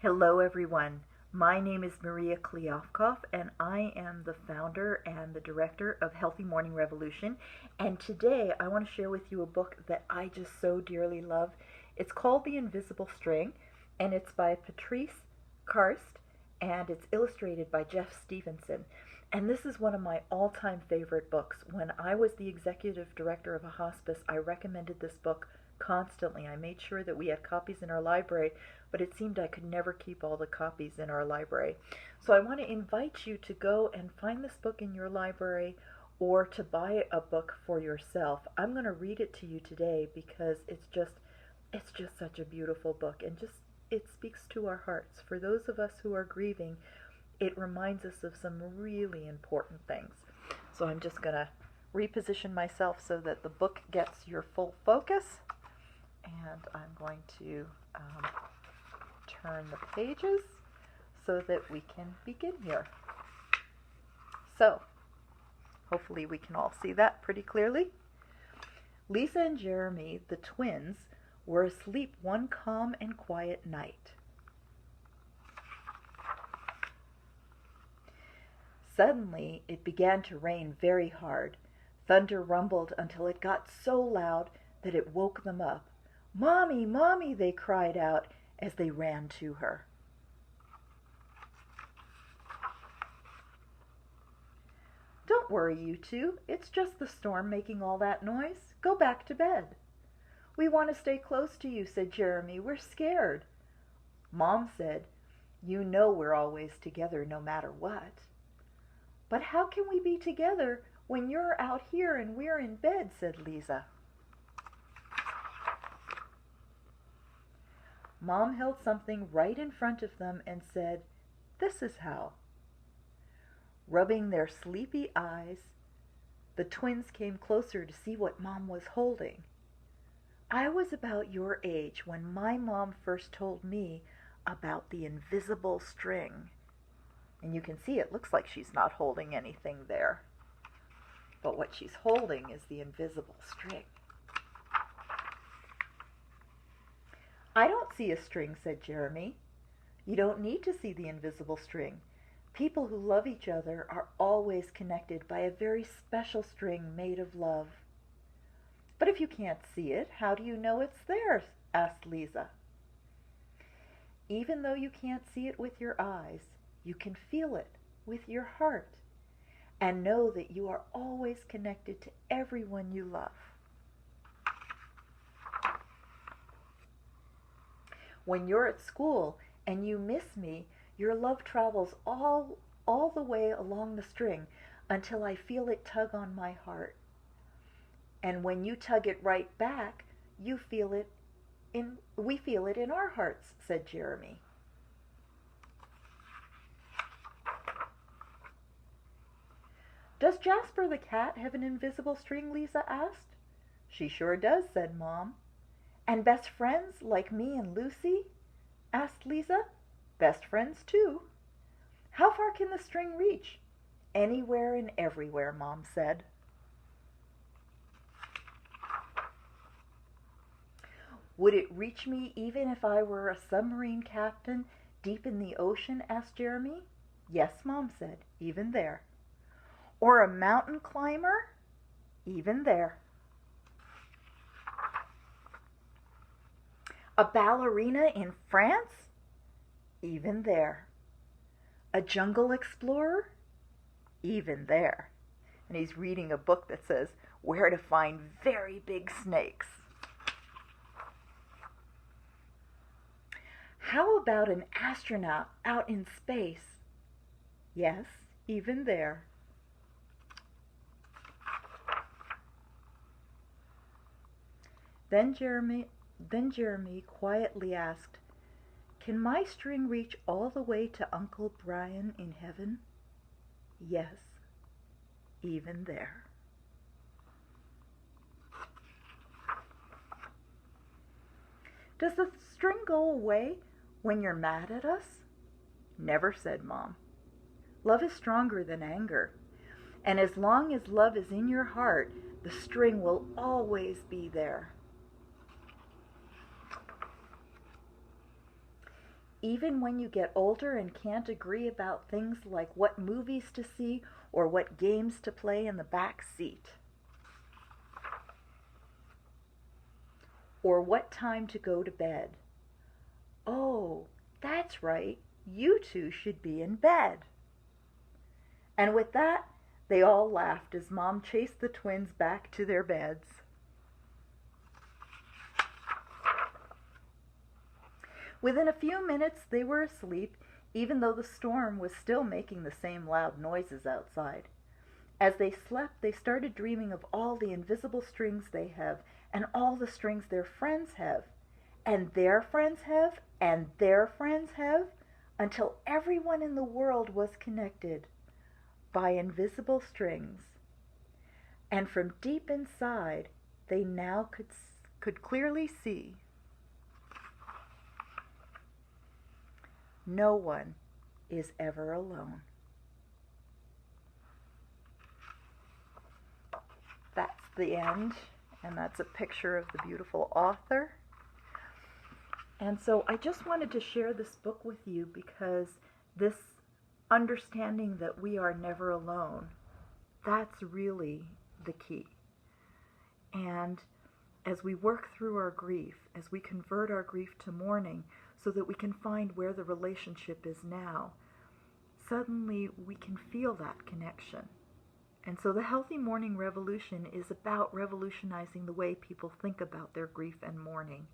Hello everyone, my name is Maria Kliavkoff and I am the founder and the director of Healthy Mourning Revolution, and today I want to share with you a book that I just so dearly love. It's called The Invisible String and it's by Patrice Karst and it's illustrated by Jeff Stevenson. And this is one of my all-time favorite books. When I was the executive director of a hospice, I recommended this book constantly. I made sure that we had copies in our library, but it seemed I could never keep all the copies in our library. So I want to invite you to go and find this book in your library or to buy a book for yourself. I'm going to read it to you today because it's just such a beautiful book, and it speaks to our hearts. For those of us who are grieving, it reminds us of some really important things. So I'm just going to reposition myself so that the book gets your full focus. And I'm going to turn the pages so that we can begin here. So, hopefully we can all see that pretty clearly. Lisa and Jeremy, the twins, were asleep one calm and quiet night. Suddenly, it began to rain very hard. Thunder rumbled until it got so loud that it woke them up. "Mommy, Mommy," they cried out as they ran to her. "Don't worry, you two. It's just the storm making all that noise. Go back to bed." "We want to stay close to you," said Jeremy. "We're scared." Mom said, "You know we're always together no matter what." "But how can we be together when you're out here and we're in bed?" said Lisa. Mom held something right in front of them and said, "This is how." Rubbing their sleepy eyes, the twins came closer to see what Mom was holding. "I was about your age when my mom first told me about the invisible string." And you can see it looks like she's not holding anything there. But what she's holding is the invisible string. "I don't see a string," said Jeremy. "You don't need to see the invisible string. People who love each other are always connected by a very special string made of love." "But if you can't see it, how do you know it's there?" asked Lisa. "Even though you can't see it with your eyes, you can feel it with your heart and know that you are always connected to everyone you love. When you're at school and you miss me, your love travels all the way along the string until I feel it tug on my heart. And when you tug it right back, we feel it in our hearts," said Jeremy. "Does Jasper the cat have an invisible string?" Lisa asked. "She sure does," said Mom. "And best friends like me and Lucy?" asked Lisa. "Best friends too." "How far can the string reach?" "Anywhere and everywhere," Mom said. "Would it reach me even if I were a submarine captain deep in the ocean?" asked Jeremy. "Yes," Mom said, "even there." "Or a mountain climber?" "Even there." "A ballerina in France?" "Even there." "A jungle explorer?" "Even there." And he's reading a book that says where to find very big snakes. "How about an astronaut out in space?" "Yes, even there." Then Jeremy quietly asked, "Can my string reach all the way to Uncle Brian in heaven?" "Yes, even there." "Does the string go away when you're mad at us?" "Never," said Mom. "Love is stronger than anger. And as long as love is in your heart, the string will always be there." even when you get older and can't agree about things like what movies to see or what games to play in the back seat, or what time to go to bed. Oh, that's right, you two should be in bed. And with that, they all laughed as Mom chased the twins back to their beds. Within a few minutes, they were asleep, even though the storm was still making the same loud noises outside. As they slept, they started dreaming of all the invisible strings they have, and all the strings their friends have, and their friends have, and their friends have, until everyone in the world was connected by invisible strings. And from deep inside, they now could clearly see no one is ever alone. That's the end, and that's a picture of the beautiful author. And so I just wanted to share this book with you because this understanding that we are never alone, that's really the key. And as we work through our grief, as we convert our grief to mourning so that we can find where the relationship is now, suddenly we can feel that connection. And so the Healthy Mourning Revolution is about revolutionizing the way people think about their grief and mourning.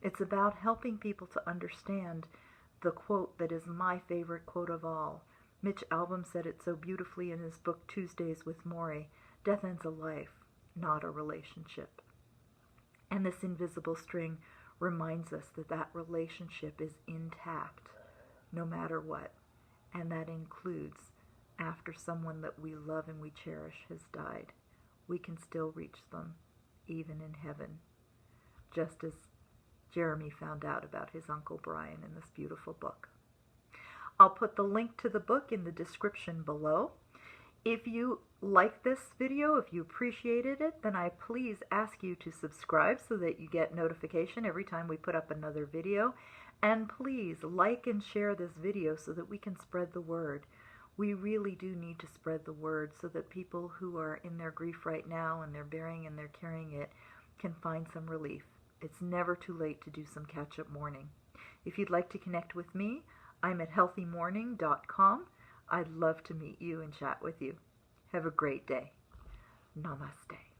It's about helping people to understand the quote that is my favorite quote of all. Mitch Albom said it so beautifully in his book Tuesdays with Morrie: "Death ends a life, not a relationship." And this invisible string reminds us that that relationship is intact no matter what. And that includes after someone that we love and we cherish has died. We can still reach them, even in heaven, just as Jeremy found out about his Uncle Brian in this beautiful book. I'll put the link to the book in the description below. If you like this video, if you appreciated it, then I please ask you to subscribe so that you get notification every time we put up another video. And please like and share this video so that we can spread the word. We really do need to spread the word so that people who are in their grief right now and they're bearing and they're carrying it can find some relief. It's never too late to do some catch-up mourning. If you'd like to connect with me, I'm at healthymourning.com. I'd love to meet you and chat with you. Have a great day. Namaste.